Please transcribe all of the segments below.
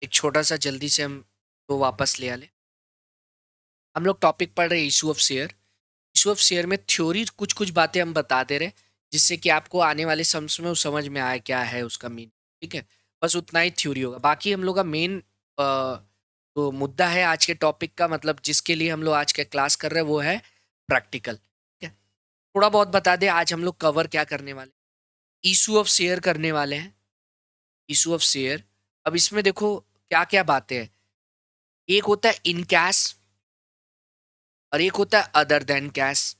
एक छोटा सा जल्दी से हम तो वापस ले आ ले। हम लोग टॉपिक पढ़ रहे हैं issue of share. Issue of share में थ्योरी कुछ कुछ बातें हम बता दे रहे, जिससे कि आपको आने वाले सम्स में वो समझ में आए क्या है उसका मीन। ठीक है, बस उतना ही थ्योरी होगा। बाकी हम लोग का मेन तो मुद्दा है आज के टॉपिक का, मतलब जिसके लिए हम लोग आज का क्लास कर रहे हैं वो है प्रैक्टिकल। ठीक है, थोड़ा बहुत बता दे आज हम लोग कवर क्या करने वाले। इशू ऑफ शेयर करने वाले हैं। इशू ऑफ शेयर, अब इसमें देखो क्या क्या बातें हैं। एक होता है इन कैश और एक होता है अदर देन कैश।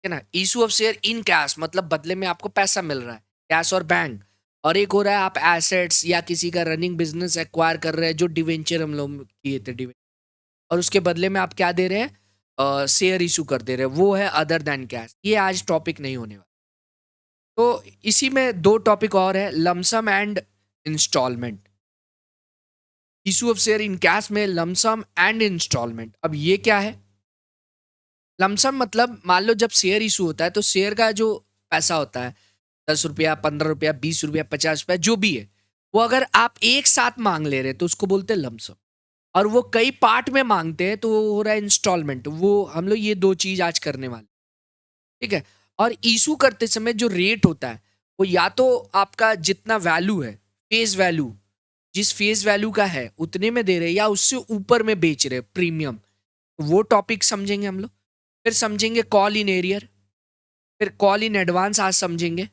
है ना। Issue of share in cash मतलब बदले में आपको पैसा मिल रहा है, कैश और बैंक। और एक हो रहा है आप एसेट्स या किसी का रनिंग बिजनेस एक्वायर कर रहे हैं, जो डिवेंचर हम लोग किए थे डिवेंचर, और उसके बदले में आप क्या दे रहे हैं, शेयर इशू कर दे रहे हैं, वो है अदर देन कैश। ये आज टॉपिक नहीं होने वाला। तो इसी में दो टॉपिक और है, lump sum and instalment. Issue of share in cash में लमसम एंड इंस्टॉलमेंट। अब ये क्या है? लमसम मतलब मान लो जब शेयर इशू होता है तो शेयर का जो पैसा होता है, 10 रुपया, 15 रुपया, 20 रुपया, 50 रुपया, जो भी है, वो अगर आप एक साथ मांग ले रहे हैं तो उसको बोलते हैं लमसम। और वो कई पार्ट में मांगते हैं तो वो हो रहा है इंस्टॉलमेंट। वो हम लोग ये दो चीज आज करने वाले। ठीक है। और इशू करते समय जो रेट होता है, वो या तो आपका जितना वैल्यू है, फेस वैल्यू, जिस फेस वैल्यू का है उतने में दे रहे हैं, या उससे ऊपर में बेच रहे प्रीमियम। वो टॉपिक समझेंगे हम लोग। फिर समझेंगे कॉल इन एरियर। फिर कॉल इन एडवांस आज समझेंगे।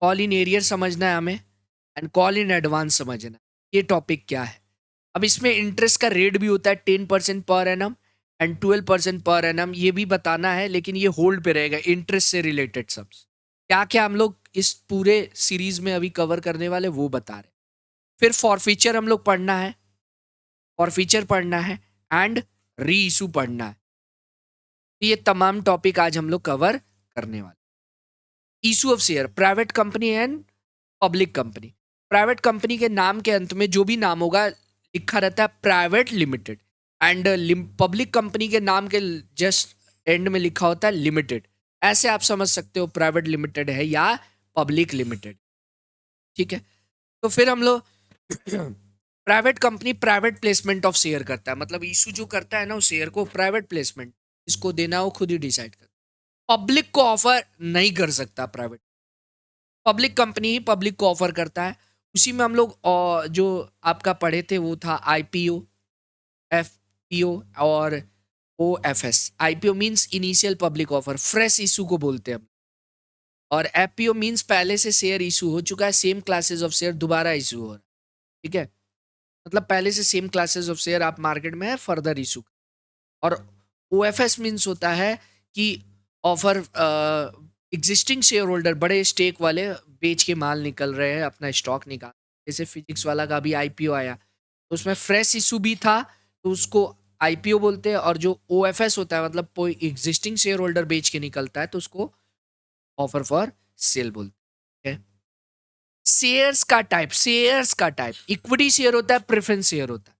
कॉल इन एरियर समझना है हमें, एंड कॉल इन एडवांस समझना है। ये टॉपिक क्या है? अब इसमें इंटरेस्ट का रेट भी होता है 10% per annum and 12% per annum, ये भी बताना है, लेकिन ये होल्ड पे रहेगा इंटरेस्ट से रिलेटेड सब। क्या क्या हम लोग इस पूरे सीरीज में अभी कवर करने वाले वो बता रहे हैं। फिर फॉरफीचर हम लोग पढ़ना है, फॉरफीचर पढ़ना है, एंड री इशू पढ़ना है। तो ये तमाम टॉपिक आज हम लोग कवर करने वाले। Issue of share, private company and public company. Private company के नाम के अंत में जो भी नाम होगा लिखा रहता है private limited, and public company के नाम के जस्ट एंड में लिखा होता है लिमिटेड। ऐसे आप समझ सकते हो प्राइवेट लिमिटेड है या पब्लिक लिमिटेड। ठीक है। तो फिर हम लोग private company private placement of share करता है, मतलब इशू जो करता है ना उस शेयर को प्राइवेट प्लेसमेंट, इसको देना वो खुद ही डिसाइड करता है। पब्लिक को ऑफर नहीं कर सकता प्राइवेट। पब्लिक कंपनी ही पब्लिक को ऑफर करता है। उसी में हम लोग जो आपका पढ़े थे वो था आईपीओ, एफपीओ और OFS. IPO means initial public offer, fresh issue को बोलते हैं हम। और एफपीओ मींस पहले से शेयर इशू हो चुका है, सेम क्लासेस ऑफ शेयर दोबारा इशू हो रहा है। ठीक है, मतलब पहले से सेम क्लासेस ऑफ शेयर आप मार्केट में है, फर्दर इशू। और ओएफएस मींस होता है कि ऑफर, एग्जिस्टिंग शेयर होल्डर, बड़े स्टेक वाले बेच के माल निकल रहे हैं, अपना स्टॉक निकाल। जैसे फिजिक्स वाला का भी आईपीओ आया तो उसमें फ्रेश इशू भी था, तो उसको आईपीओ बोलते हैं। और जो ओएफएस होता है मतलब कोई एग्जिस्टिंग शेयर होल्डर बेच के निकलता है तो उसको ऑफर फॉर सेल बोलते हैं। शेयर्स का टाइप, शेयर्स का टाइप, इक्विटी शेयर होता है, प्रेफरेंस शेयर होता है।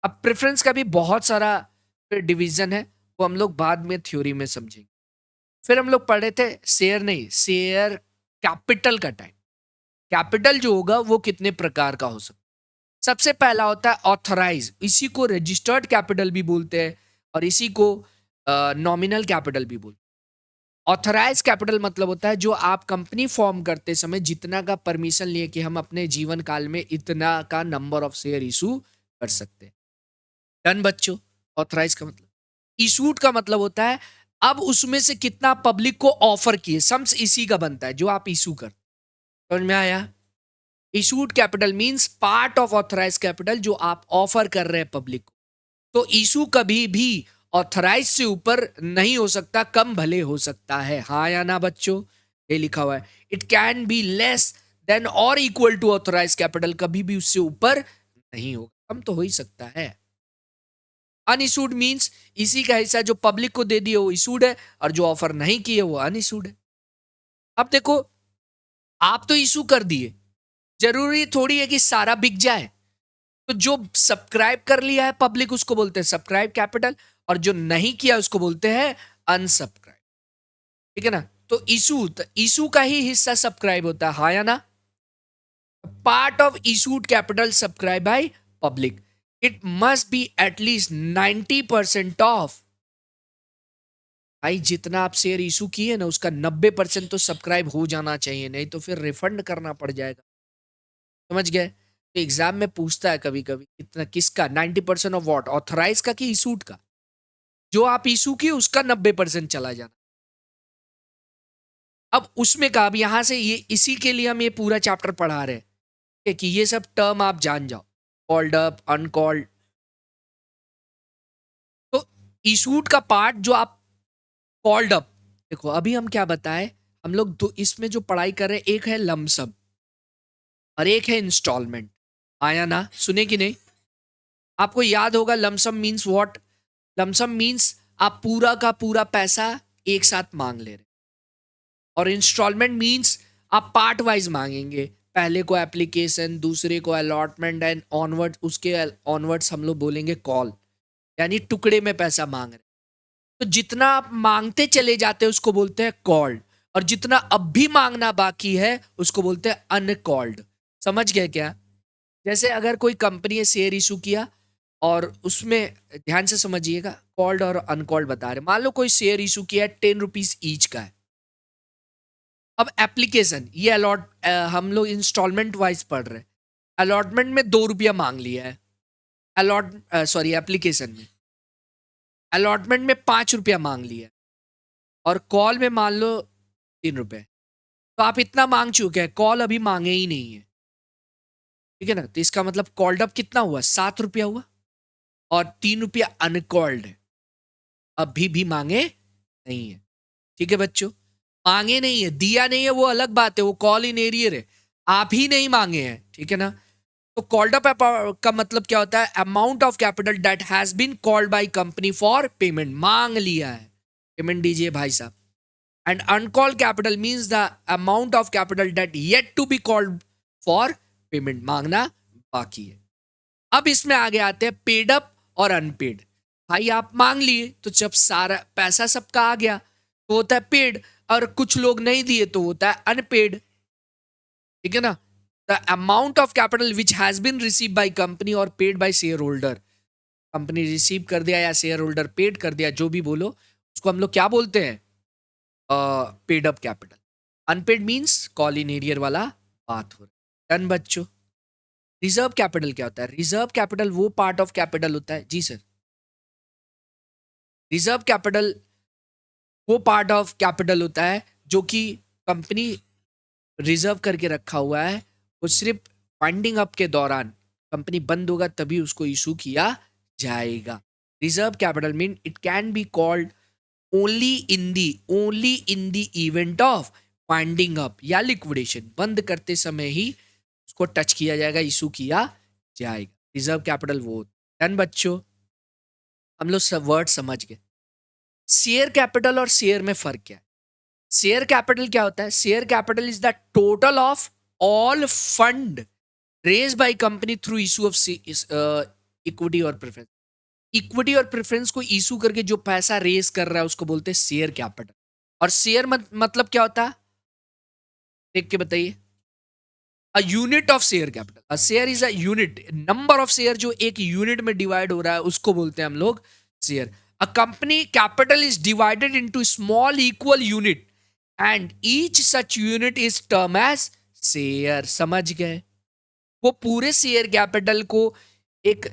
अब प्रेफरेंस का भी बहुत सारा डिवीजन है, वो हम लोग बाद में थ्योरी में समझेंगे। फिर हम लोग पढ़े थे शेयर नहीं, शेयर कैपिटल का टाइप। कैपिटल जो होगा वो कितने प्रकार का हो सकता है। सबसे पहला होता है ऑथराइज, इसी को रजिस्टर्ड कैपिटल भी बोलते हैं और इसी को नॉमिनल कैपिटल भी बोलते हैं। ऑथराइज कैपिटल मतलब होता है जो आप कंपनी फॉर्म करते समय जितना का परमिशन लिए कि हम अपने जीवन काल में इतना का नंबर ऑफ शेयर इशू कर सकते हैं। डन बच्चों। ऑथराइज का मतलब। इशूड का मतलब होता है अब उसमें से कितना पब्लिक को ऑफर किए, सम्स इसी का बनता है जो आप इशू कर। समझ में आया? Issued capital means part of authorise capital जो आप ऑफर कर रहे हैं पब्लिक को। तो इशू कभी भी ऑथराइज से ऊपर नहीं हो सकता, कम भले हो सकता है। हाँ या ना बच्चों? ये लिखा हुआ है, it can be less than और इक्वल टू ऑथराइज कैपिटल, कभी भी उससे ऊपर नहीं होगा, कम तो हो ही सकता है। अनइशूड मींस इसी का हिस्सा जो पब्लिक को दे दिए वो इशूड है, और जो ऑफर नहीं किए वो अनइशूड है। अब देखो, आप तो इशू कर दिए, जरूरी थोड़ी है कि सारा बिक जाए। तो जो सब्सक्राइब कर लिया है पब्लिक उसको बोलते हैं सब्सक्राइब कैपिटल, और जो नहीं किया उसको बोलते हैं अनसब्सक्राइब। ठीक है ना। तो इशू का ही हिस्सा सब्सक्राइब होता है, हाँ या ना? part of issued capital subscribed by public. It must be at least 90% of, भाई जितना आप शेयर इशू किए ना उसका 90% तो सब्सक्राइब हो जाना चाहिए, नहीं तो फिर रिफंड करना पड़ जाएगा। समझ गए? तो एग्जाम में पूछता है कभी कभी कितना, किसका 90% ऑफ व्हाट, ऑथराइज का कि इशूड का? जो आप इशू किए उसका 90% चला जाना। अब उसमें का, अब यहां से ये इसी के लिए हम ये पूरा चैप्टर पढ़ा रहे हैं कि ये सब टर्म आप जान जाओ, कॉल्ड अप, अनकॉल्ड। तो इशूड का पार्ट जो आप कॉल्ड अप, देखो अभी हम क्या बताएं, हम लोग दो इसमें जो पढ़ाई कर रहे हैं, एक है लमसम और एक है इंस्टॉलमेंट। आया ना, सुने कि नहीं? आपको याद होगा lump sum means what? Lump sum means आप पूरा का पूरा पैसा एक साथ मांग ले रहे, और इंस्टॉलमेंट मीन्स आप पार्ट वाइज मांगेंगे। पहले को एप्लीकेशन, दूसरे को अलॉटमेंट एंड ऑनवर्ड, उसके ऑनवर्ड्स हम लोग बोलेंगे कॉल, यानी टुकड़े में पैसा मांग रहे। तो जितना आप मांगते चले जाते हैं उसको बोलते हैं कॉल्ड, और जितना अब भी मांगना बाकी है उसको बोलते हैं अनकॉल्ड। समझ गए क्या? जैसे अगर कोई कंपनी ने शेयर इशू किया और उसमें, ध्यान से समझिएगा, कॉल्ड और अनकॉल्ड बता रहे। मान लो कोई शेयर इशू किया है, 10 रुपीज ईच का है। अब एप्लीकेशन, ये हम लोग इंस्टॉलमेंट वाइज पढ़ रहे हैं। अलॉटमेंट में 2 रुपया मांग लिया है, सॉरी एप्लीकेशन में। अलॉटमेंट में 5 रुपया मांग लिया है, और कॉल में मान लो 3 रुपए। तो आप इतना मांग चुके हैं, कॉल अभी मांगे ही नहीं है, ठीक है ना? तो इसका मतलब कॉल्ड अप कितना हुआ? 7 रुपया हुआ, और 3 रुपया अनकॉल्ड है, अभी भी मांगे नहीं है। ठीक है बच्चों, मांगे नहीं है, दिया नहीं है वो अलग बात है, वो कॉल इन एरियर है, आप ही नहीं मांगे हैं, ठीक है ना? तो कॉल्ड अप का मतलब क्या होता है? Amount of capital that has been called by company for payment, मांग लिया है, पेमेंट दीजिए भाई साहब। And uncalled capital means the amount of capital that yet to be called for payment, मांगना बाकी है। अब इसमें आगे आते हैं पेड अप और अनपेड। भाई आप मांग लिए तो जब सारा पैसा सबका आ गया तो होता है पेड, और कुछ लोग नहीं दिए तो होता है अनपेड, ठीक है ना? The amount of capital which has been receive by company और paid by share holder, company receive कर दिया या शेयर होल्डर पेड कर दिया, जो भी बोलो, उसको हम लोग क्या बोलते हैं? Paid up capital. Unpaid means call in arrear वाला बात हो रहा है। डन बच्चों? रिजर्व कैपिटल क्या होता है? रिजर्व कैपिटल वो पार्ट ऑफ कैपिटल होता है, जी सर, रिजर्व कैपिटल वो पार्ट ऑफ कैपिटल होता है जो कि कंपनी रिजर्व करके रखा हुआ है, वो सिर्फ फंडिंग अप के दौरान, कंपनी बंद होगा तभी उसको इशू किया जाएगा। Reserve capital mean it can be called only in the event of winding up या लिक्विडेशन, बंद करते समय ही उसको टच किया जाएगा, इशू किया जाएगा। रिजर्व कैपिटल वो। डन बच्चों? हम लोग सब वर्ड समझ गए। शेयर कैपिटल और शेयर में फर्क क्या है? शेयर कैपिटल क्या होता है? Share capital is the total of all fund raise by company through issue of equity और प्रेफरेंस। इक्विटी और प्रेफरेंस को इशू करके जो पैसा रेज कर रहा है उसको बोलते हैं शेयर कैपिटल। और शेयर मतलब क्या होता है? देख के बताइए। A unit of share capital, a share is a unit, number of share जो एक यूनिट में डिवाइड हो रहा है उसको बोलते हैं हम लोग share. A company capital is divided into small equal unit and each such unit is term as share. समझ गए? वो पूरे शेयर कैपिटल को एक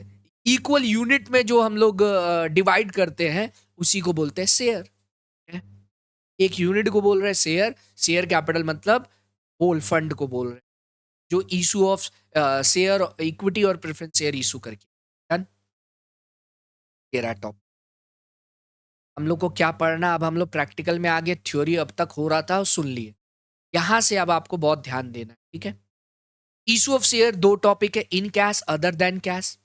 इक्वल यूनिट में जो हम लोग डिवाइड करते हैं उसी को बोलते हैं शेयर। एक यूनिट को बोल रहे हैं शेयर, शेयर कैपिटल मतलब होल फंड को बोल रहे हैं जो इशू ऑफ शेयर, इक्विटी और प्रेफरेंस शेयर इशू करके। डन? तेरा टॉप हम लोग को क्या पढ़ना? अब हम लोग प्रैक्टिकल में आगे, थ्योरी अब तक हो रहा था और सुन लिए, यहां से अब आपको बहुत ध्यान देना है, ठीक है? इशू ऑफ शेयर दो टॉपिक है, in cash other than cash.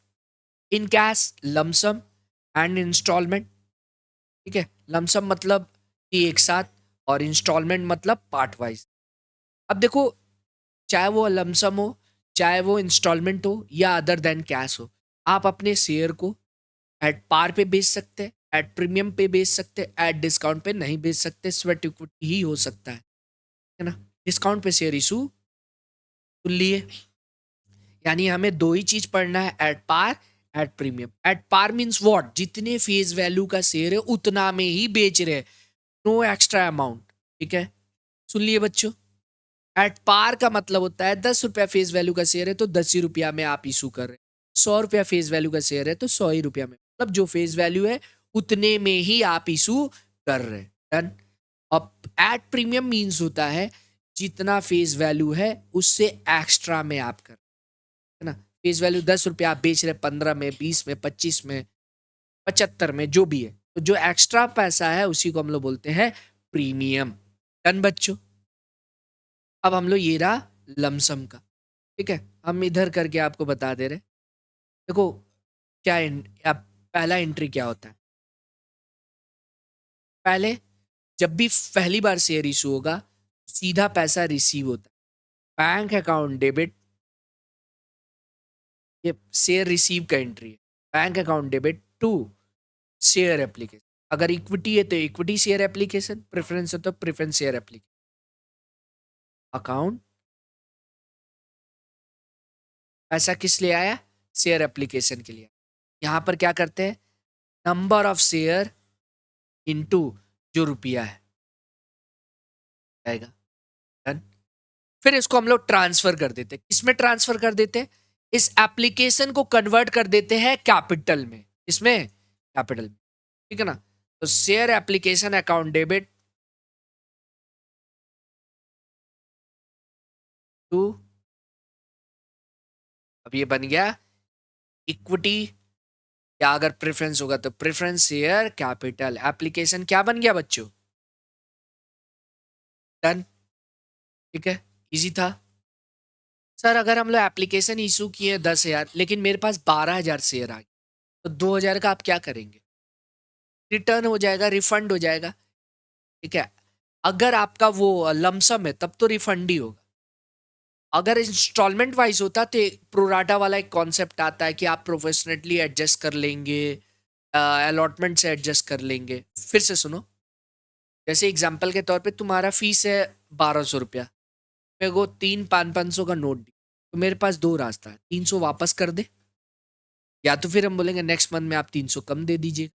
In cash lump sum and instalment, ठीक है? लमसम मतलब कि एक साथ, और इंस्टॉलमेंट मतलब पार्ट वाइज। अब देखो, चाहे वो लमसम हो, चाहे वो इंस्टॉलमेंट हो या अदर देन कैश हो, आप अपने शेयर को एट पार पे बेच सकते हैं, एट प्रीमियम पे बेच सकते हैं, एट डिस्काउंट पे नहीं बेच सकते, स्वेट इक्विटी ही हो सकता है ना? डिस्काउंट पे शेयर इशू, सुन लिए? यानी हमें दो ही चीज पढ़ना है, at par, at premium. At par means what, जितने फेस वैल्यू का शेयर है उतना में ही बेच रहे, नो एक्स्ट्रा अमाउंट। ठीक है, सुन लिए बच्चों। एट पार का मतलब होता है 10 रुपया फेस वैल्यू का शेयर है तो 10 ही रुपया में आप इशू कर रहे हैं, 100 रुपया फेस वैल्यू का शेयर है तो 100 ही रुपया में, मतलब जो फेस वैल्यू है उतने में ही आप इशू कर रहे हैं। डन। अब एट प्रीमियम मीन्स होता है जितना फेस वैल्यू है उससे एक्स्ट्रा में आप कर, है ना। फेस वैल्यू 10 रुपया, आप बेच रहे 15 में, 20 में, 25 में, 75 में, जो भी है, तो जो एक्स्ट्रा पैसा है उसी को हम लोग बोलते हैं प्रीमियम। डन बच्चों। अब हम लोग ये रहा लमसम का। ठीक है, हम इधर करके आपको बता दे रहे। देखो क्या अब पहला एंट्री क्या होता है। पहले जब भी पहली बार शेयर इशू होगा सीधा पैसा रिसीव होता है, बैंक अकाउंट डेबिट, ये शेयर रिसीव का एंट्री है। Bank account debit to share application, अगर इक्विटी है तो इक्विटी शेयर एप्लीकेशन, प्रेफरेंस है तो प्रेफरेंस शेयर एप्लीकेशन। अकाउंट, पैसा किस लिए आया, शेयर एप्लीकेशन के लिए। यहां पर क्या करते हैं, नंबर ऑफ शेयर इनटू जो रुपया है आएगा। डन। फिर इसको हम लोग ट्रांसफर कर देते हैं, किसमें ट्रांसफर कर देते हैं, इस एप्लीकेशन को कन्वर्ट कर देते हैं कैपिटल में। इसमें कैपिटल में, ठीक है ना। तो share application account debit to, अब ये बन गया इक्विटी, या अगर प्रेफरेंस होगा तो प्रेफरेंस शेयर कैपिटल एप्लीकेशन, क्या बन गया बच्चों। डन। ठीक है, इजी था। सर अगर हम लोग एप्लीकेशन इशू किए 10,000 लेकिन मेरे पास 12,000 शेयर आ गए, तो 2,000 का आप क्या करेंगे, रिटर्न हो जाएगा, रिफंड हो जाएगा। ठीक है, अगर आपका वो लमसम है तब तो रिफंड ही होगा। अगर इंस्टॉलमेंट वाइज होता तो प्रोराटा वाला एक कॉन्सेप्ट आता है कि आप प्रोफेशनली एडजस्ट कर लेंगे, अलॉटमेंट से एडजस्ट कर लेंगे। फिर से सुनो, जैसे एग्जांपल के तौर पे तुम्हारा फीस है 1,200 रुपया, मेरे को 3 500 का नोट दी, तो मेरे पास दो रास्ता है, 300 वापस कर दे, या तो फिर हम बोलेंगे नेक्स्ट मंथ में आप 300 कम दे दीजिए।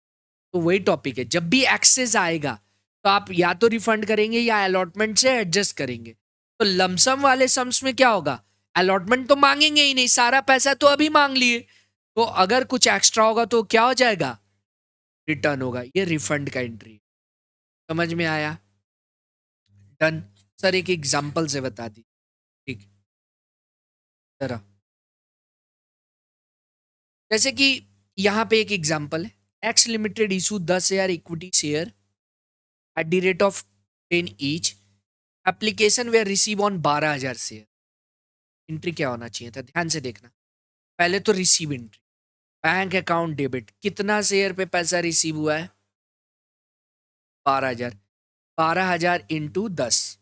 तो वही टॉपिक है, जब भी एक्सेस आएगा तो आप या तो रिफंड करेंगे या अलॉटमेंट से एडजस्ट करेंगे। तो लमसम वाले सम्स में क्या होगा, अलॉटमेंट तो मांगेंगे ही नहीं, सारा पैसा तो अभी मांग लिए, तो अगर कुछ एक्स्ट्रा होगा तो क्या हो जाएगा, रिटर्न होगा। ये रिफंड का एंट्री, समझ में आया। डन। सर एक एग्जांपल से बता दी। ठीक, जरा जैसे कि यहाँ पे एक एग्जांपल है, x limited issue 10,000 equity share at the rate of 10 each, application way receive on 12,000 share. Entry क्या होना चाहिए था, ध्यान से देखना। पहले तो receive entry, bank account debit, कितना शेयर पे पैसा रिसीव हुआ है, 12,000, 12,000 इंटू 10,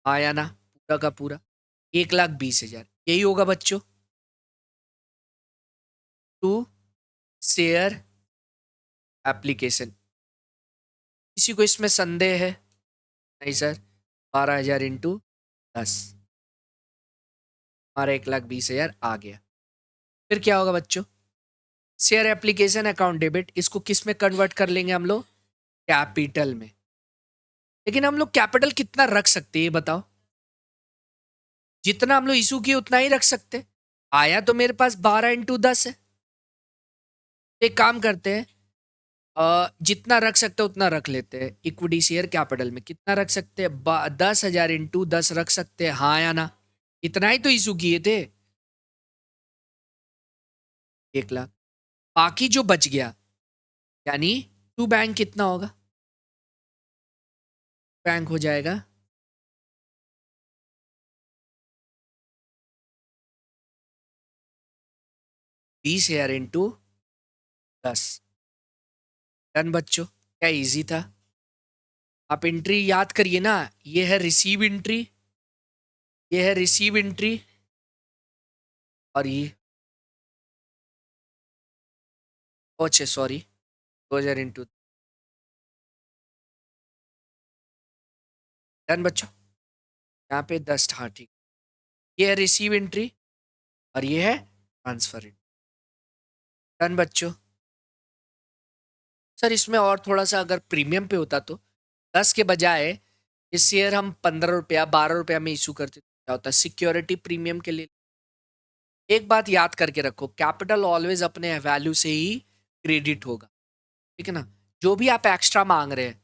आया ना पूरा का पूरा, 1,20,000, यही होगा बच्चों। टू शेयर एप्लीकेशन, किसी को इसमें संदेह है, नहीं सर, 12,000 इंटू 10, हमारा 1,20,000 आ गया। फिर क्या होगा बच्चों, शेयर एप्लीकेशन अकाउंट डेबिट, इसको किस में कन्वर्ट कर लेंगे हम लोग, कैपिटल में। लेकिन हम लोग कैपिटल कितना रख सकते हैं ये बताओ, जितना हम लोग इशू किए उतना ही रख सकते। आया तो मेरे पास 12 इंटू 10 है। एक काम करते हैं, जितना रख सकते हैं उतना रख लेते हैं। इक्विटी शेयर कैपिटल में कितना रख सकते हैं, 10,000 इंटू 10 रख सकते हैं, हाँ या ना। इतना ही तो इशू किए थे, 1,00,000। बाकी जो बच गया, यानी टू बैंक कितना होगा, बैंक हो जाएगा 20,000 इंटू 10। डन बच्चों, क्या इजी था। आप एंट्री याद करिए ना, ये है रिसीव एंट्री, ये है रिसीव एंट्री, और ये, अच्छा सॉरी, 2,000 इंटू। डन बच्चों, यहाँ पे 10, हाँ ठीक, ये है रिसीव एंट्री, और ये है ट्रांसफर। डन बच्चों। सर इसमें और थोड़ा सा अगर प्रीमियम पे होता तो 10 के बजाय ये शेयर हम 15 रुपया 12 रुपया में इशू करते तो क्या होता? सिक्योरिटी प्रीमियम के लिए एक बात याद करके रखो, कैपिटल ऑलवेज अपने वैल्यू से ही क्रेडिट होगा, ठीक है ना? जो भी आप एक्स्ट्रा मांग रहे हैं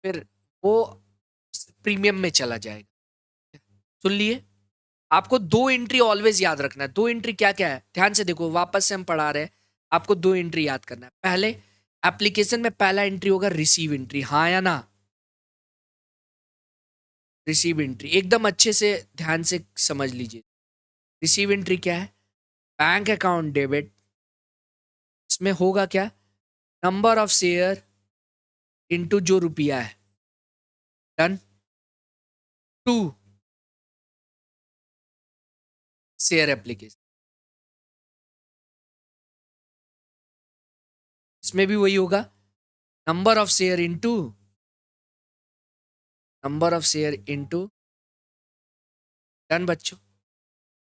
फिर वो प्रीमियम में चला जाएगा। सुन लिए? आपको दो एंट्री ऑलवेज याद रखना है। दो एंट्री क्या क्या है ध्यान से देखो, वापस से हम पढ़ा रहे हैं। आपको दो एंट्री याद करना है। पहले एप्लीकेशन में पहला एंट्री होगा रिसीव एंट्री, हाँ या ना? रिसीव एंट्री एकदम अच्छे से ध्यान से समझ लीजिए। रिसीव एंट्री क्या है? बैंक अकाउंट डेबिट, इसमें होगा क्या? नंबर ऑफ शेयर इनटू जो रुपया है। डन। टू शेयर एप्लीकेशन, इसमें भी वही होगा, number of share into number of share into. Done बच्चों।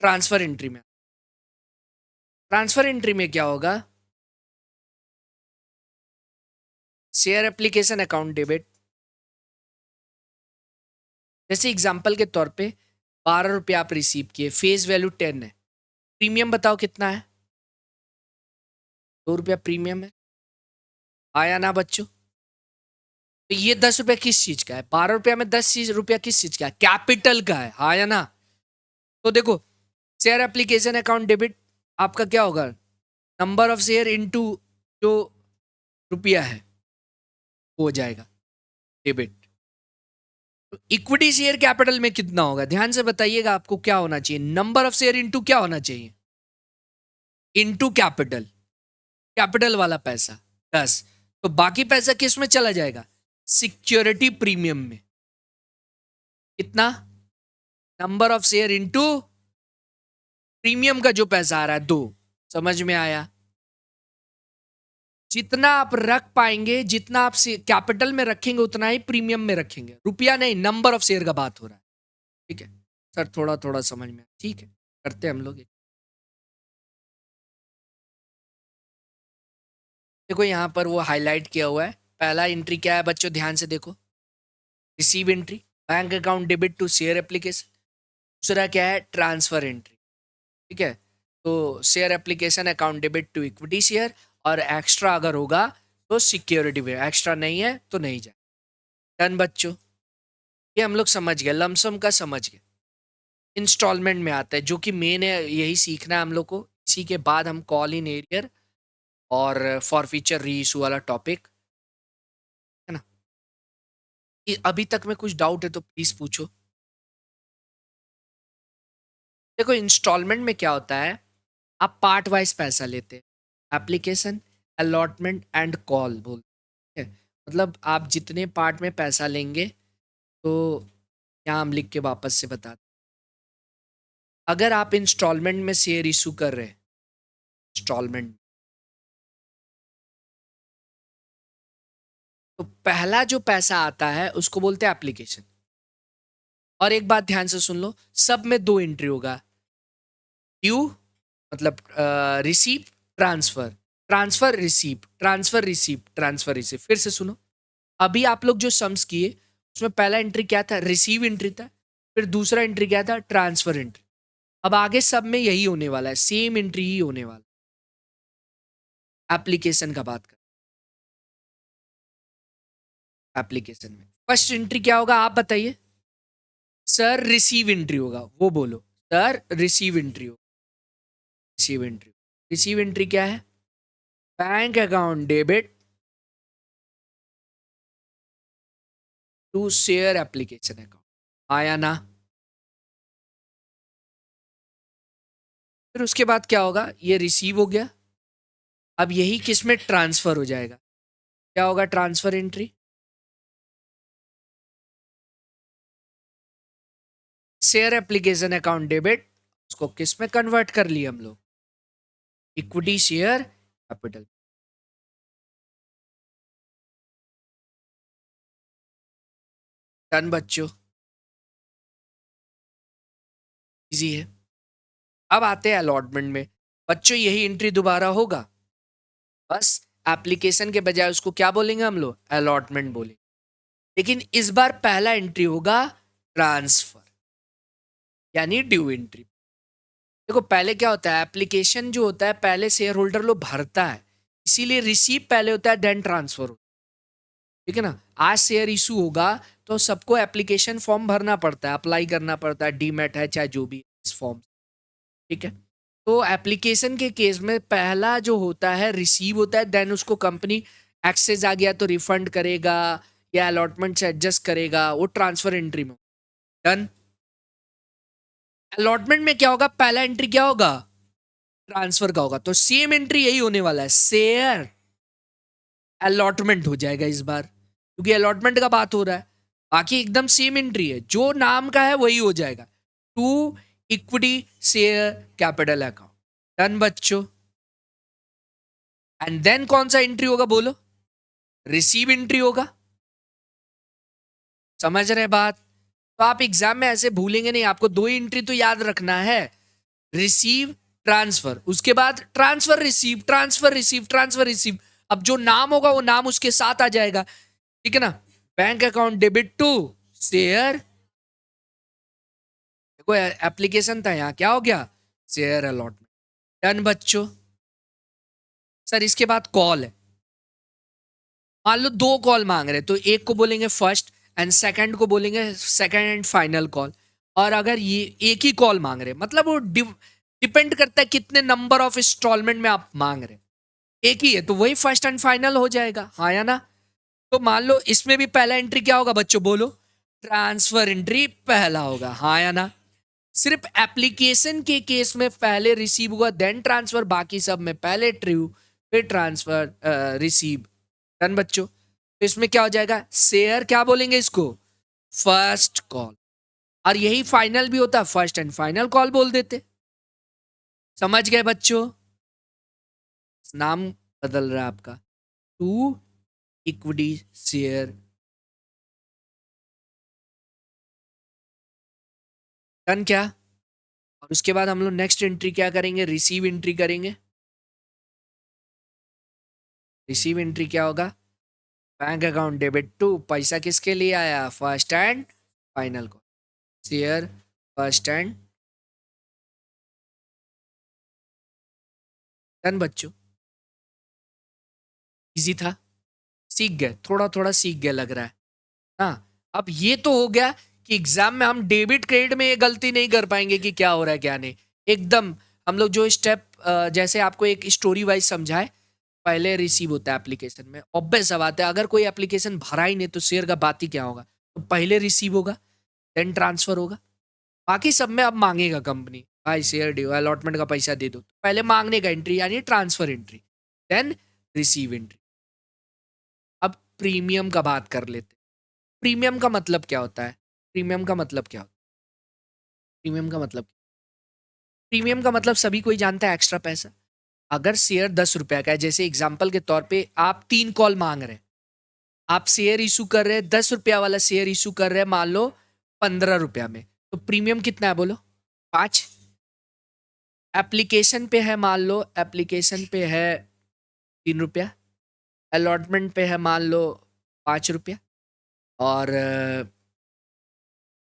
ट्रांसफर एंट्री में, ट्रांसफर एंट्री में क्या होगा? Share application account debit. जैसे एग्जांपल के तौर पे 12 रुपया आप रिसीव किए, फेस वैल्यू 10 है, प्रीमियम बताओ कितना है? 2 रुपया प्रीमियम है, आया ना बच्चों? तो ये 10 रुपया किस चीज का है? 12 रुपया में 10 रुपया किस चीज का है? कैपिटल का है, हाँ या ना? तो देखो, शेयर एप्लीकेशन अकाउंट डेबिट आपका क्या होगा? नंबर ऑफ शेयर इनटू जो रुपया है वो हो जाएगा डेबिट। इक्विटी शेयर कैपिटल में कितना होगा? ध्यान से बताइएगा, आपको क्या होना चाहिए? नंबर ऑफ शेयर इनटू क्या होना चाहिए? इनटू कैपिटल, कैपिटल वाला पैसा 10। तो बाकी पैसा किस में चला जाएगा? सिक्योरिटी प्रीमियम में। कितना? Number of share into premium का जो पैसा आ रहा है 2। समझ में आया? जितना आप रख पाएंगे, जितना आप कैपिटल में रखेंगे उतना ही प्रीमियम में रखेंगे, रुपया नहीं, नंबर ऑफ शेयर का बात हो रहा है। ठीक है सर, थोड़ा थोड़ा समझ में, ठीक है करते हैं हम लोग। देखो यहाँ पर वो हाईलाइट किया हुआ है। पहला एंट्री क्या है बच्चों? ध्यान से देखो, receive entry, bank account debit to share application. दूसरा क्या है? Transfer entry. ठीक है, तो share application account debit to equity share, और एक्स्ट्रा अगर होगा तो सिक्योरिटी में, एक्स्ट्रा नहीं है तो नहीं जाए। डन बच्चों। ये हम लोग समझ गए, लमसम का समझ गए। इंस्टॉलमेंट में आता है जो कि मेन है, यही सीखना है हम लोग को। इसी के बाद हम कॉल इन एरियर और फॉर फीचर री इशू वाला टॉपिक, है ना? अभी तक में कुछ डाउट है तो प्लीज पूछो। देखो इंस्टॉलमेंट में क्या होता है, आप पार्ट वाइज पैसा लेते हैं। एप्लीकेशन, अलॉटमेंट एंड कॉल बोलते हैं। मतलब आप जितने पार्ट में पैसा लेंगे, तो यहाँ हम लिख के वापस से बताते हैं। अगर आप इंस्टॉलमेंट में शेयर इशू कर रहे हैं, इंस्टॉलमेंट, तो पहला जो पैसा आता है उसको बोलते हैं एप्लीकेशन। और एक बात ध्यान से सुन लो, सब में दो एंट्री होगा, ड्यू मतलब receive, transfer, transfer receive, transfer receive, transfer receive. फिर से सुनो, अभी आप लोग जो सम्स किए उसमें पहला एंट्री क्या था? रिसीव एंट्री था। फिर दूसरा एंट्री क्या था? Transfer entry. अब आगे सब में यही होने वाला है, सेम एंट्री ही होने वाला है। एप्लीकेशन का बात कर, एप्लीकेशन में फर्स्ट एंट्री क्या होगा आप बताइए? सर रिसीव एंट्री होगा, वो बोलो। सर रिसीव एंट्री हो, रिसीव एंट्री। रिसीव एंट्री क्या है? Bank account debit to share application account, आया ना? फिर उसके बाद क्या होगा? ये रिसीव हो गया। अब यही किस में ट्रांसफर हो जाएगा? क्या होगा transfer entry? Share application account debit, उसको किस में कन्वर्ट कर लिए हम लोग? Equity share capital. डन बच्चों, इजी है। अब आते हैं अलॉटमेंट में। बच्चों यही एंट्री दोबारा होगा, बस एप्लीकेशन के बजाय उसको क्या बोलेंगे हम लोग, अलॉटमेंट बोलेंगे। लेकिन इस बार पहला एंट्री होगा ट्रांसफर, यानी ड्यू एंट्री। देखो पहले क्या होता है, एप्लीकेशन जो होता है पहले शेयर होल्डर लोग भरता है, इसीलिए रिसीव पहले होता है देन ट्रांसफर होता है, ठीक है ना। आज शेयर इशू होगा तो सबको एप्लीकेशन फॉर्म भरना पड़ता है, अप्लाई करना पड़ता है, डीमैट है चाहे जो भी इस फॉर्म, ठीक है। तो एप्लीकेशन के केस में पहला जो होता है रिसीव होता है, देन उसको कंपनी एक्सेस आ गया तो रिफंड करेगा या अलॉटमेंट से एडजस्ट करेगा, वो ट्रांसफर एंट्री में डन। अलॉटमेंट में क्या होगा, पहला एंट्री क्या होगा, ट्रांसफर का होगा, तो सेम एंट्री यही होने वाला है, शेयर अलॉटमेंट हो जाएगा इस बार, क्योंकि अलॉटमेंट का बात हो रहा है। बाकी एकदम सेम एंट्री है, जो नाम का है वही हो जाएगा, to equity share capital account, done बच्चों। एंड देन कौन सा एंट्री होगा बोलो, रिसीव एंट्री होगा, समझ रहे बात। तो आप एग्जाम में ऐसे भूलेंगे नहीं, आपको दो एंट्री तो याद रखना है, रिसीव ट्रांसफर, उसके बाद transfer receive, transfer receive, transfer receive. अब जो नाम होगा वो नाम उसके साथ आ जाएगा, ठीक है ना। Bank account debit to share, देखो एप्लीकेशन था, यहाँ क्या हो गया, शेयर अलॉटमेंट, डन बच्चों। सर इसके बाद कॉल है, मान लो दो कॉल मांग रहे तो एक को बोलेंगे फर्स्ट एंड सेकंड को बोलेंगे सेकंड एंड फाइनल कॉल। और अगर ये एक ही कॉल मांग रहे, मतलब वो डिपेंड करता है कितने नंबर ऑफ इंस्टॉलमेंट में आप मांग रहे, एक ही है तो वही फर्स्ट एंड फाइनल हो जाएगा, हाँ या ना। तो मान लो इसमें भी पहला एंट्री क्या होगा बच्चों बोलो, ट्रांसफर एंट्री पहला होगा, हाँ या ना। सिर्फ एप्लीकेशन के केस में पहले रिसीव हुआ देन ट्रांसफर, बाकी सब में पहले ट्रू फिर ट्रांसफर रिसीव, डन बच्चों। तो इसमें क्या हो जाएगा, शेयर क्या बोलेंगे इसको, फर्स्ट कॉल, और यही फाइनल भी होता, फर्स्ट एंड फाइनल कॉल बोल देते, समझ गए बच्चों। नाम बदल रहा है आपका, टू इक्विटी शेयर, डन क्या। और उसके बाद हम लोग नेक्स्ट एंट्री क्या करेंगे, रिसीव एंट्री करेंगे। रिसीव एंट्री क्या होगा, बैंक अकाउंट डेबिट टू, पैसा किसके लिए आया, फर्स्ट एंड फाइनल को, शेयर फर्स्ट एंड, डन बच्चों। इजी था, सीख गए, थोड़ा थोड़ा सीख गए लग रहा है। हाँ, अब ये तो हो गया कि एग्जाम में हम डेबिट क्रेडिट में ये गलती नहीं कर पाएंगे कि क्या हो रहा है क्या नहीं, एकदम हम लोग जो स्टेप जैसे आपको एक स्टोरी वाइज समझाए, पहले रिसीव होता है एप्लीकेशन में, ऑब्वियस सा बात है, अगर कोई एप्लीकेशन भरा ही नहीं तो शेयर का बात ही क्या होगा, तो पहले रिसीव होगा देन ट्रांसफर होगा। बाकी सब में अब मांगेगा कंपनी, भाई शेयर ड्यू अलॉटमेंट का पैसा दे दो, तो पहले मांगने का एंट्री यानी transfer entry, then receive entry. अब प्रीमियम का बात कर लेते, प्रीमियम का मतलब क्या होता है, प्रीमियम का मतलब क्या होता है, प्रीमियम का मतलब, प्रीमियम का मतलब सभी कोई जानता है, एक्स्ट्रा पैसा। अगर शेयर 10 रुपया का है, जैसे एग्जाम्पल के तौर पे आप 3 कॉल मांग रहे हैं, आप शेयर इशू कर रहे हैं, 10 रुपया वाला शेयर इशू कर रहे हैं मान लो 15 रुपया में, तो प्रीमियम कितना है बोलो, 5। एप्लीकेशन पे है मान लो, एप्लीकेशन पे है 3 रुपया, अलॉटमेंट पे है मान लो 5 रुपया, और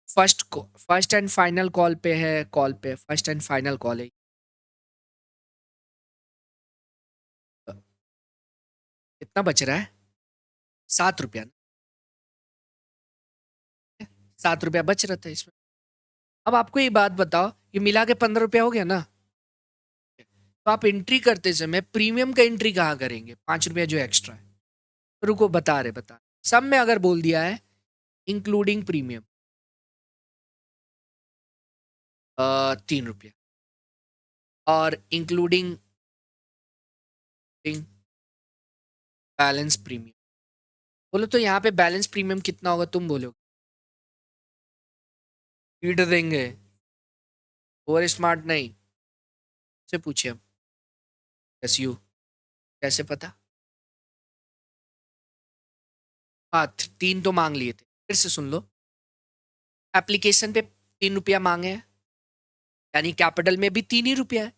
फर्स्ट एंड फाइनल कॉल पे है, कॉल पे फर्स्ट एंड फाइनल कॉल है, कितना बच रहा है, 7 रुपया, 7 रुपया बच रहा था इसमें। अब आपको ये बात बताओ, ये मिला के 15 रुपया हो गया ना, तो आप एंट्री करते समय प्रीमियम का एंट्री कहाँ करेंगे, 5 रुपया जो एक्स्ट्रा है, तो रुको बता रहे, बता सब में अगर बोल दिया है इंक्लूडिंग प्रीमियम 3 रुपया, और इंक्लूडिंग बैलेंस प्रीमियम, बोलो तो यहाँ पे बैलेंस प्रीमियम कितना होगा, तुम बोलो, हीट देंगे, ओवर स्मार्ट नहीं, से पूछे हम, यस यू, कैसे पता, हाँ 3 तो मांग लिए थे, फिर से सुन लो, एप्लीकेशन पे 3 रुपया मांगे हैं, यानी कैपिटल में भी 3 ही रुपया है।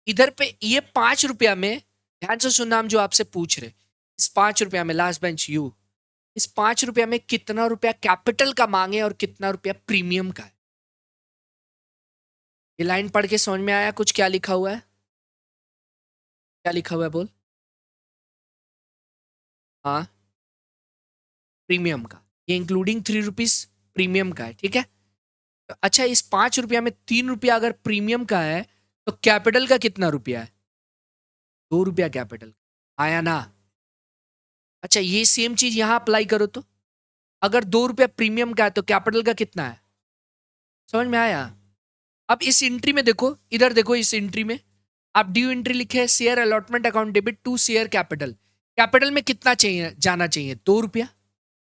इधर पे ये 5 रुपया में, ध्यान से सुनना हम जो आपसे पूछ रहे, इस 5 रुपया में, लास्ट बेंच यू, इस 5 रुपया में कितना रुपया कैपिटल का मांगे और कितना रुपया प्रीमियम का है? ये लाइन पढ़ के समझ में आया कुछ क्या लिखा हुआ है? क्या लिखा हुआ है बोल? हाँ, प्रीमियम का। ये इंक्लूडिंग 3 रुपीज प्रीमियम का है, ठीक है? तो अच्छा, इस 5 रुपया में 3 रुपया अगर प्रीमियम का है तो कैपिटल का कितना रुपया है? 2 रुपया कैपिटल। आया ना? अच्छा, ये सेम चीज यहां अप्लाई करो तो, अगर 2 रुपया प्रीमियम का है तो कैपिटल का कितना है? समझ में आया? अब इस एंट्री में देखो, इधर देखो, इस एंट्री में आप ड्यू एंट्री लिखे है, share allotment account debit to share capital. Capital में कितना चाहिए, जाना चाहिए? 2 रुपया।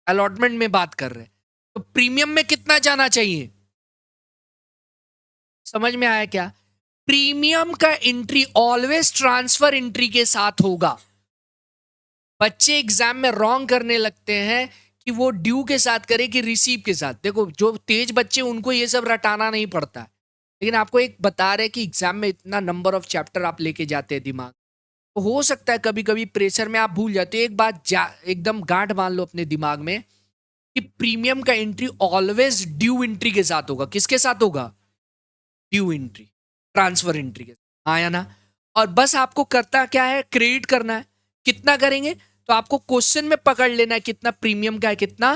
अलॉटमेंट में बात कर रहे हैं, तो प्रीमियम में कितना जाना चाहिए? समझ में आया क्या? प्रीमियम का एंट्री ऑलवेज ट्रांसफर एंट्री के साथ होगा। बच्चे एग्जाम में रॉन्ग करने लगते हैं कि वो ड्यू के साथ करे कि रिसीव के साथ। देखो, जो तेज बच्चे उनको ये सब रटाना नहीं पड़ता है, लेकिन आपको एक बता रहे कि एग्जाम में इतना नंबर ऑफ चैप्टर आप लेके जाते हैं दिमाग, तो हो सकता है कभी कभी प्रेशर में आप भूल जाते हो। एक बात एकदम गांठ बांध लो अपने दिमाग में कि प्रीमियम का एंट्री ऑलवेज ड्यू एंट्री के साथ होगा। किसके साथ होगा? ड्यू एंट्री, ट्रांसफर एंट्री के साथ। हाँ या ना? और बस आपको करता क्या है, क्रेडिट करना है। कितना करेंगे? तो आपको क्वेश्चन में पकड़ लेना है कितना प्रीमियम का है, कितना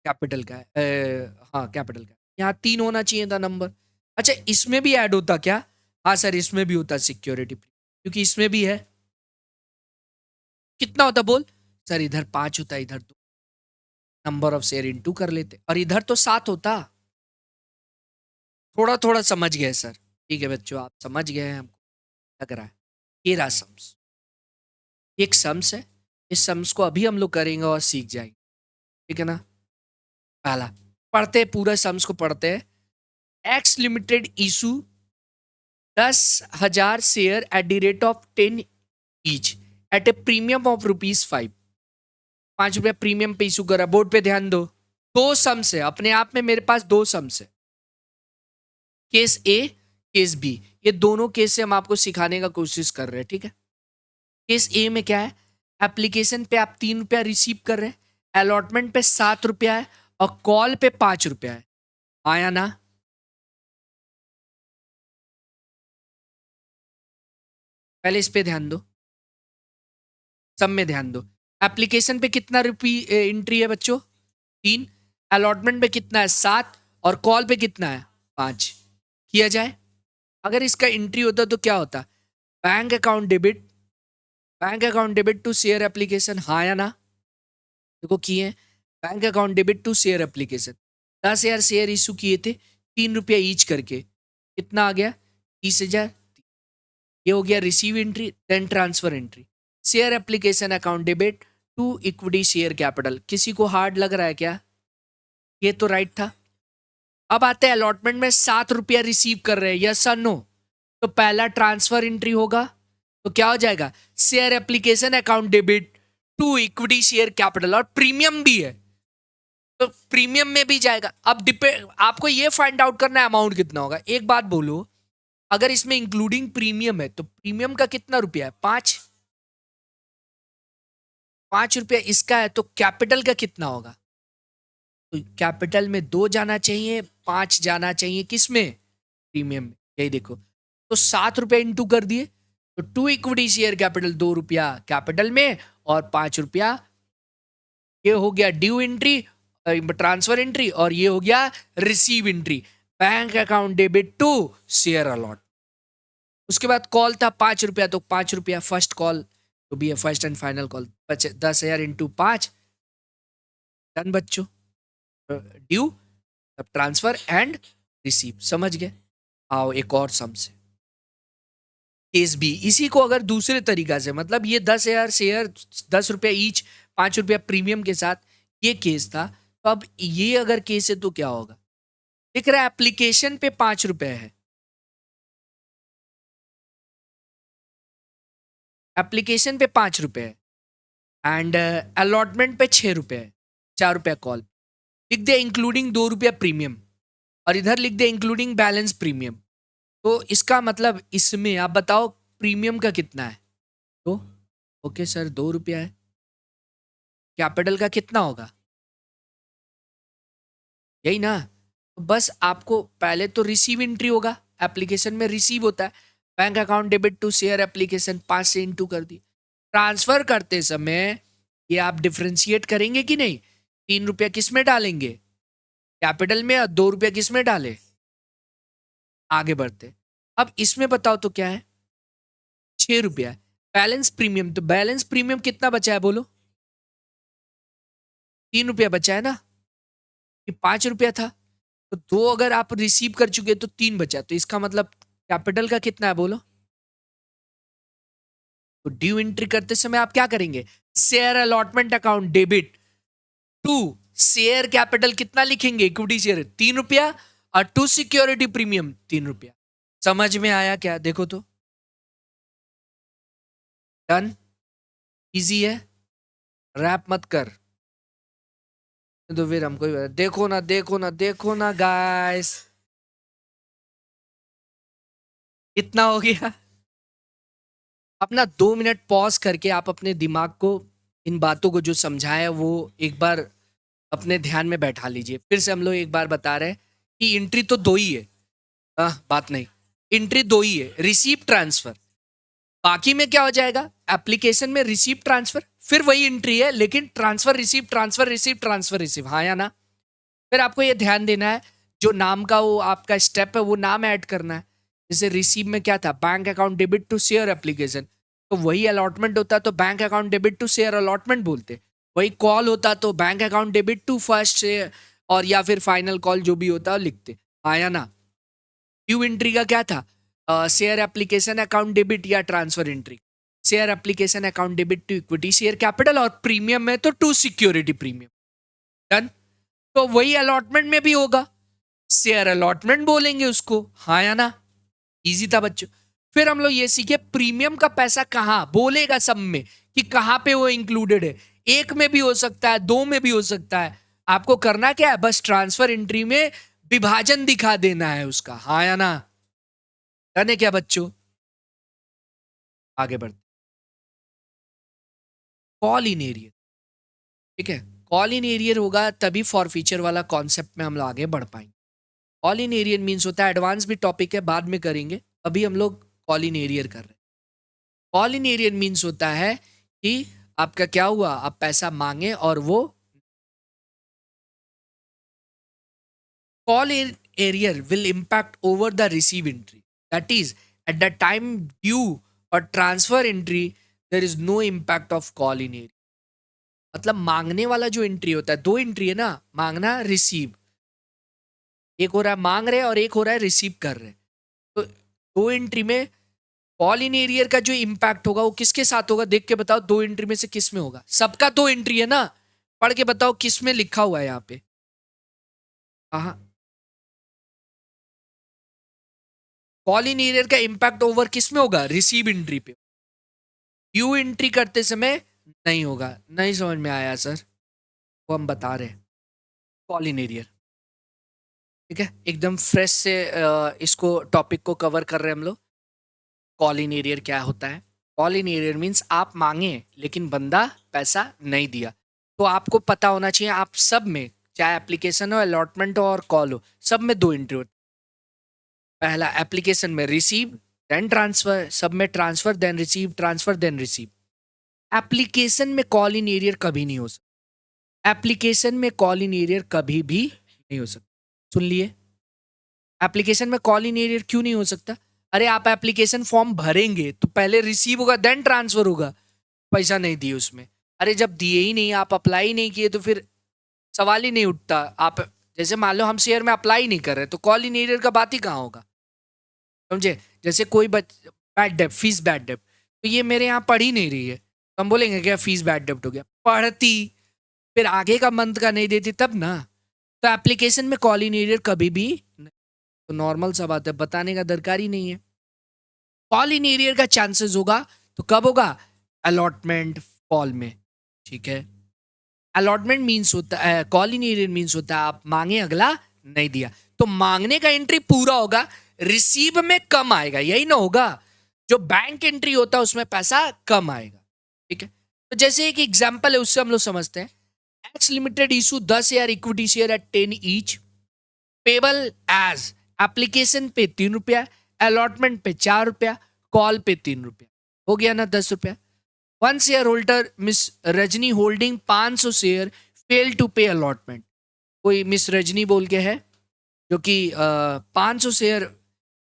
कैपिटल का है। हाँ, कैपिटल का है। यहाँ 3 होना चाहिए था नंबर। अच्छा, इसमें भी ऐड होता क्या? हाँ सर, इसमें भी होता सिक्योरिटी, क्योंकि इसमें भी है। कितना होता बोल? सर इधर 5 होता, इधर 2, नंबर ऑफ शेयर इनटू कर लेते, और इधर तो 7 होता। थोड़ा थोड़ा समझ गए सर? ठीक है बच्चों, आप समझ गए हैं, हमको लग रहा है। ये रहा सम्स, एक सम्स है। इस सम्स को अभी हम लोग करेंगे और सीख जाएंगे, ठीक है ना? पहला पढ़ते हैं, पूरा सम्स को पढ़ते हैं। X limited issue 10,000 share at the rate of 10 each eight A premium of ₹5। 5 रुपया प्रीमियम पे इशू करा। बोर्ड पे ध्यान दो, 2 सम्स है अपने आप में, मेरे पास 2 सम्स है, केस ए, केस बी। ये दोनों केस से हम आपको सिखाने का कोशिश कर रहे हैं, ठीक है? केस ए में क्या है, एप्लीकेशन पे आप 3 रुपया रिसीव कर रहे हैं, अलॉटमेंट पे 7 रुपया है, और कॉल पे 5 रुपया है। आया ना? पहले इस पे ध्यान दो, सब में ध्यान दो। एप्लीकेशन पे कितना एंट्री है बच्चों? 3। अलॉटमेंट पे कितना है? 7। और कॉल पे कितना है? 5। किया जाए। अगर इसका एंट्री होता तो क्या होता? Bank account debit, bank account debit to share application. हाँ या ना? देखो किए, bank account debit to share application. 10,000 share issue किए थे, 3 रुपया ईच करके, कितना आ गया? 30,000। ये हो गया receive entry. Then transfer entry, share application account debit to equity share capital. किसी को हार्ड लग रहा है क्या? ये तो राइट था। अब आते हैं अलॉटमेंट में 7 रुपया रिसीव कर रहे हैं, यस और नो? तो पहला ट्रांसफर एंट्री होगा, तो क्या हो जाएगा? Share application account debit to equity share capital, और प्रीमियम भी है तो प्रीमियम में भी जाएगा। अब डिपेंड, आपको ये फाइंड आउट करना है अमाउंट कितना होगा। एक बात बोलो, अगर इसमें इंक्लूडिंग प्रीमियम है तो प्रीमियम का कितना रुपया है? 5। 5 रुपया इसका है, तो कैपिटल का कितना होगा? तो कैपिटल में 2 जाना चाहिए, 5 जाना चाहिए, किसमें? प्रीमियम में। यही देखो, तो 7 रुपया इंटू कर दिए, तो टू इक्विटी शेयर कैपिटल 2 रुपया कैपिटल में, और 5 रुपया ये हो गया ड्यू एंट्री, ट्रांसफर एंट्री, और ये हो गया receive entry, bank account debit to share allot. उसके बाद कॉल था 5 रुपया, तो 5 रुपया फर्स्ट कॉल, तो भी है first and final call. 10,000 into 5, done बच्चों। ड्यू, अब ट्रांसफर एंड रिसीव, समझ गए? आओ एक और सम से, केस बी। इसी को अगर दूसरे तरीका से, मतलब ये 10,000 शेयर, 10 रुपया ईच, 5 रुपया प्रीमियम के साथ, ये केस था। तो अब ये अगर केस है तो क्या होगा? दिख रहा है एप्लीकेशन पे 5 रुपए है, एप्लीकेशन पे 5 रुपए है, एंड अलॉटमेंट पे 6 रुपए है, 4 रुपया कॉल। लिख दे इंक्लूडिंग 2 रुपया प्रीमियम, और इधर लिख दे इंक्लूडिंग बैलेंस प्रीमियम। तो इसका मतलब इसमें आप बताओ प्रीमियम का कितना है? तो ओके सर 2 रुपया है। कैपिटल का कितना होगा? यही ना? तो बस आपको पहले तो रिसीव एंट्री होगा, एप्लीकेशन में रिसीव होता है, bank account debit to share application 5 से इंटू कर दी। ट्रांसफर करते समय ये आप डिफरेंशिएट करेंगे कि नहीं? 3 रुपया किस में डालेंगे? कैपिटल में, और 2 रुपया किस में डाले? आगे बढ़ते। अब इसमें बताओ तो क्या है? 6 रुपया है। बैलेंस प्रीमियम, तो बैलेंस प्रीमियम कितना बचा है बोलो? 3 रुपया बचा है ना? ये 5 रुपया था। तो 2 अगर आप रिसीव कर चुके तो 3 बचा, तो इसका मतलब कैपिटल का कितना है बोलो? तो ड्यू एंट्री करते समय आप क्या करेंगे? Share allotment account debit to share capital कितना लिखेंगे? इक्विटी शेयर 3 रुपया, और टू सिक्योरिटी प्रीमियम 3 रुपया। समझ में आया क्या? देखो तो डन, इजी है, रैप मत कर। तो फिर हमको देखो ना, देखो ना, देखो ना गाइस, कितना हो गया? अपना 2 मिनट पॉज करके आप अपने दिमाग को इन बातों को जो समझाया वो एक बार अपने ध्यान में बैठा लीजिए। फिर से हम लोग एक बार बता रहे हैं कि एंट्री तो 2 ही है। बात नहीं, एंट्री 2 ही है, रिसीव ट्रांसफर। बाकी में क्या हो जाएगा? एप्लीकेशन में रिसीव ट्रांसफर, फिर वही एंट्री है, लेकिन transfer receive, transfer receive, transfer receive, हाँ या ना? फिर आपको ये ध्यान देना है, जो नाम का वो आपका स्टेप है वो नाम ऐड करना है। जैसे रिसीव में क्या था? Bank account debit to share application, तो वही अलॉटमेंट होता तो bank account debit to share allotment बोलते। वही कॉल होता तो bank account debit to first share, और या फिर फाइनल कॉल जो भी होता लिखते, आया ना? ड्यू एंट्री का क्या था? शेयर एप्लीकेशन अकाउंट डेबिट या transfer entry. Share application account debit to equity share capital, और प्रीमियम में तो टू सिक्योरिटी प्रीमियम। डन। तो वही अलॉटमेंट में भी होगा, शेयर अलॉटमेंट बोलेंगे उसको, हाँ या ना? इजी था बच्चों। फिर हम लोग ये सीखे प्रीमियम का पैसा कहाँ बोलेगा, सब में, कि कहाँ पे वो इंक्लूडेड है। एक में भी हो सकता है, 2 में भी हो सकता है। आपको करना क्या है? बस ट्रांसफर एंट्री में विभाजन दिखा देना है उसका, हाँ या ना? डन है क्या बच्चों? आगे बढ़ते। कॉल इन एरियर, ठीक है? कॉल इन एरियर होगा तभी फॉर फीचर वाला कॉन्सेप्ट में हम लोग आगे बढ़ पाएंगे। कॉल इन एरियर मीन्स होता है, एडवांस भी टॉपिक है, बाद में करेंगे, अभी हम लोग कॉल इन एरियर कर रहे हैं। कॉल इन एरियर मीन्स होता है कि आपका क्या हुआ, आप पैसा मांगे और वो call in area will impact over the receive entry. That is, at the time due or transfer entry, there is no impact of call in area. मतलब मांगने वाला जो एंट्री होता है, 2 एंट्री है ना, मांगना रिसीव। एक हो रहा है मांग रहे और एक हो रहा है रिसीव कर रहे। तो 2 एंट्री में कॉल इन एरियर का जो इम्पैक्ट होगा वो किसके साथ होगा? देख के बताओ, 2 एंट्री में से किस में होगा? सबका 2 एंट्री है ना, पढ़ के बताओ किस में लिखा हुआ है यहाँ पे। हाँ, कॉल इन एरियर का इम्पैक्ट ओवर किस में होगा? रिसीव एंट्री पे। ड्यू एंट्री करते समय नहीं होगा। नहीं समझ में आया सर? वो हम बता रहे हैं, कॉल इन एरियर, ठीक है? एकदम फ्रेश से इसको टॉपिक को कवर कर रहे हैं हम लोग। कॉल इन एरियर क्या होता है? कॉल इन एरियर मीन्स आप मांगे लेकिन बंदा पैसा नहीं दिया। तो आपको पता होना चाहिए, आप सब में, चाहे एप्लीकेशन हो, अलॉटमेंट हो और कॉल हो, सब में 2 एंट्री होती है। पहला एप्लीकेशन में रिसीव देन ट्रांसफर, सब में transfer then receive, transfer then receive. Application में कॉल इन एरियर कभी नहीं हो सकता। एप्लीकेशन में कॉल इन एरियर कभी भी नहीं हो सकता। सुन लिए? एप्लीकेशन में कॉल इन एरियर क्यों नहीं हो सकता? अरे आप एप्लीकेशन फॉर्म भरेंगे तो पहले रिसीव होगा देन ट्रांसफर होगा, पैसा नहीं दिए उसमें। अरे जब दिए ही नहीं, आप अप्लाई नहीं किए, तो फिर सवाल ही नहीं उठता। आप जैसे मान लो हम शेयर में अप्लाई नहीं कर रहे, तो कॉल इन एरियर का बात ही कहाँ होगा? समझे? जैसे कोई बैड डेप्ट, फीस बैड डेप्ट, तो ये मेरे यहाँ पढ़ ही नहीं रही है, तो हम बोलेंगे क्या फीस बैड डेप्ट हो गया? पढ़ती, फिर आगे का मंथ का नहीं देती तब ना। तो एप्लीकेशन में कॉल इन एरियर कभी भी नहीं। तो नॉर्मल सा बात है, बताने का दरकार ही नहीं है। कॉल इन एरियर का चांसेस होगा तो कब होगा? अलॉटमेंट कॉल में, ठीक है? अलॉटमेंट मीन्स होता है, कॉल इन एरियर मीन्स होता है आप मांगे, अगला नहीं दिया, तो मांगने का एंट्री पूरा होगा, रिसीव में कम आएगा, यही ना होगा। जो बैंक एंट्री होता है उसमें पैसा कम आएगा, ठीक है। तो जैसे एक एग्जांपल है, उससे हम लोग समझते हैं। X limited issue 10,000 equity share at 10 each, payable as application पे 3 रुपया, अलॉटमेंट पे 4 रुपया, कॉल पे 3 रुपया, हो गया ना 10 रुपया। One share holder Miss Rajni holding 500 share fail to pay allotment. कोई मिस रजनी बोल के है जो कि 500 शेयर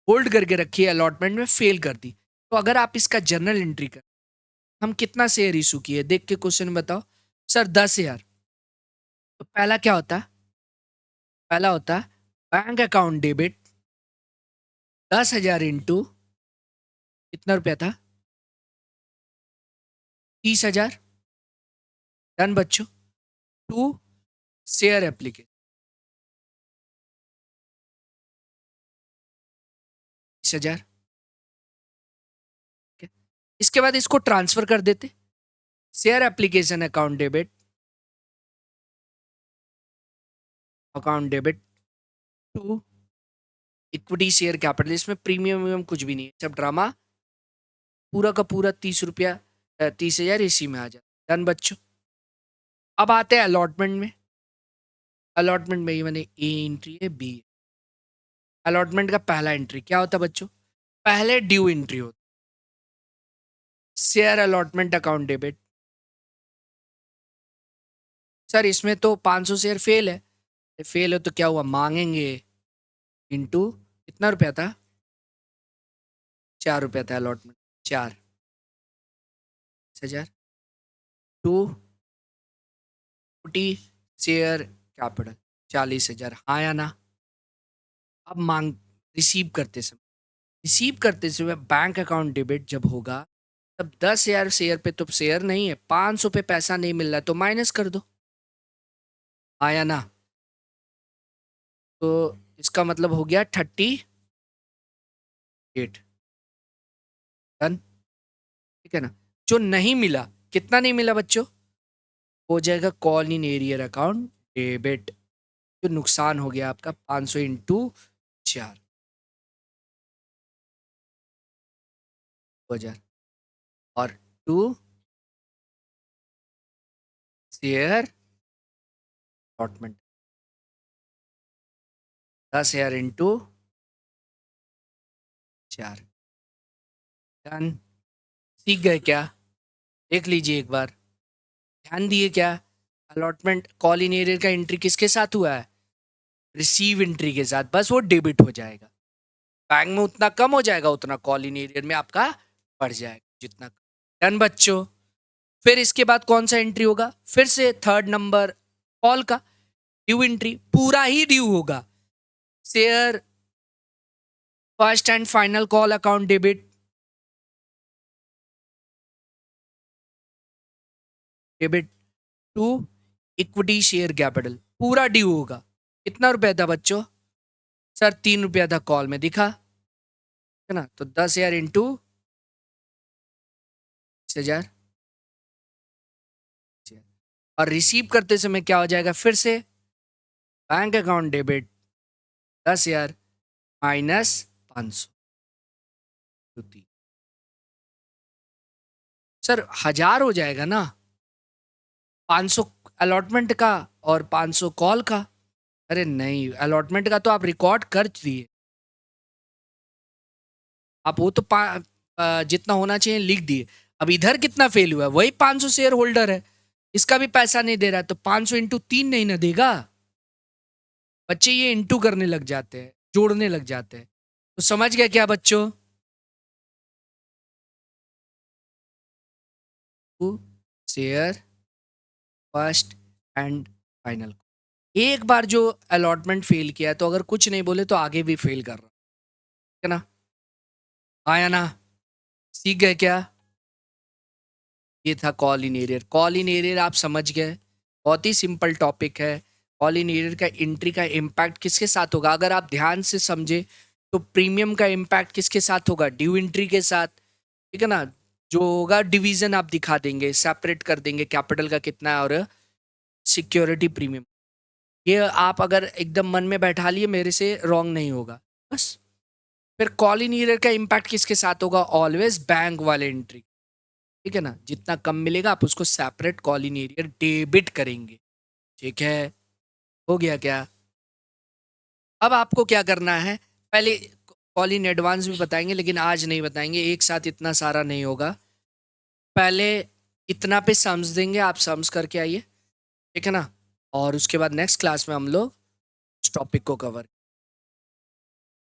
होल्ड करके रखी है, अलॉटमेंट में फेल कर दी। तो अगर आप इसका जर्नल एंट्री कर, हम कितना शेयर इशू किए देख के क्वेश्चन बताओ। सर 10,000। तो पहला क्या होता है? पहला होता है बैंक अकाउंट डेबिट 10,000 इंटू कितना रुपया था? 30,000। डन बच्चों। To share application 30,000। इसके बाद इसको ट्रांसफर कर देते, share application account debit to equity share capital. इसमें प्रीमियम कुछ भी नहीं है, सब ड्रामा। पूरा का पूरा 30 रुपया 30,000 इसी में आ जाए। डन बच्चों। अब आते हैं अलॉटमेंट में। अलॉटमेंट में ये मैंने ए एंट्री है, बी। अलॉटमेंट का पहला एंट्री क्या होता है बच्चों? पहले ड्यू एंट्री होता, share allotment account debit. Sir इसमें तो 500 शेयर फेल है। फेल है तो क्या हुआ, मांगेंगे इंटू कितना रुपया था? 4 रुपया था अलॉटमेंट, 4,000 टू 40 शेयर कैपिटल 40,000। हाँ या ना? अब मांग रिसीव करते समय बैंक अकाउंट डेबिट जब होगा तब 10,000 शेयर पे तो शेयर नहीं है, 500 पे पैसा नहीं मिल रहा है तो माइनस कर दो। आया ना? तो इसका मतलब हो गया 38। डन, ठीक है ना। जो नहीं मिला, कितना नहीं मिला बच्चों? हो जाएगा call in arrear account debit. जो नुकसान हो गया आपका 500 इंटू 4,000 और to share allotment 10,000 into 4। Done. सीख गए क्या? देख लीजिए एक बार, ध्यान दिए क्या? अलॉटमेंट कॉल इन एरियर का एंट्री किसके साथ हुआ है? रिसीव एंट्री के साथ, बस वो डेबिट हो जाएगा। बैंक में उतना कम हो जाएगा, उतना कॉल इन एरियर में आपका बढ़ जाएगा जितना। डन बच्चों। फिर इसके बाद कौन सा एंट्री होगा? फिर से थर्ड नंबर कॉल का ड्यू एंट्री, पूरा ही ड्यू होगा। Share first and final call account debit debit to equity share capital, पूरा ड्यू होगा। कितना रुपया था बच्चों? सर 3 रुपया था कॉल में, दिखा है ना। तो 10,000 इंटू 10,000 और रिसीव करते समय क्या हो जाएगा? फिर से bank account debit 10,000 minus 500। Sir 1,000 हो जाएगा ना, 500 अलॉटमेंट का और 500 कॉल का। अरे नहीं, अलॉटमेंट का तो आप रिकॉर्ड कर दिए, आप वो तो जितना होना चाहिए लिख दिए। अब इधर कितना फेल हुआ है? वही 500 शेयर होल्डर है, इसका भी पैसा नहीं दे रहा है, तो 500 इंटू 3 नहीं ना देगा। बच्चे ये इंटू करने लग जाते हैं, जोड़ने लग जाते हैं। तो समझ गया क्या बच्चों? Share first and final. एक बार जो अलॉटमेंट फेल किया है तो अगर कुछ नहीं बोले तो आगे भी फेल कर रहा है ना। आया ना? सीख गए क्या? ये था call in arrear. Call in arrear आप समझ गए, बहुत ही सिंपल टॉपिक है। कॉल इन एरियर का एंट्री का इम्पैक्ट किसके साथ होगा? अगर आप ध्यान से समझे तो प्रीमियम का इम्पैक्ट किसके साथ होगा? ड्यू एंट्री के साथ, ठीक है ना। जो होगा डिवीजन आप दिखा देंगे, सेपरेट कर देंगे कैपिटल का कितना है और सिक्योरिटी प्रीमियम। ये आप अगर एकदम मन में बैठा लिए मेरे से रॉन्ग नहीं होगा, बस फिर कॉल इन ईयर का इम्पैक्ट किसके साथ होगा? ऑलवेज बैंक वाले एंट्री, ठीक है ना? जितना कम मिलेगा आप उसको separate call in year debit करेंगे, ठीक है? हो गया क्या? अब आपको क्या करना है, पहले कॉल इन एडवांस भी बताएंगे लेकिन आज नहीं बताएंगे, एक साथ इतना सारा नहीं होगा। पहले इतना पे सम्स देंगे, आप सम्स करके आइए, ठीक है ना? और उसके बाद नेक्स्ट क्लास में हम लोग इस टॉपिक को कवर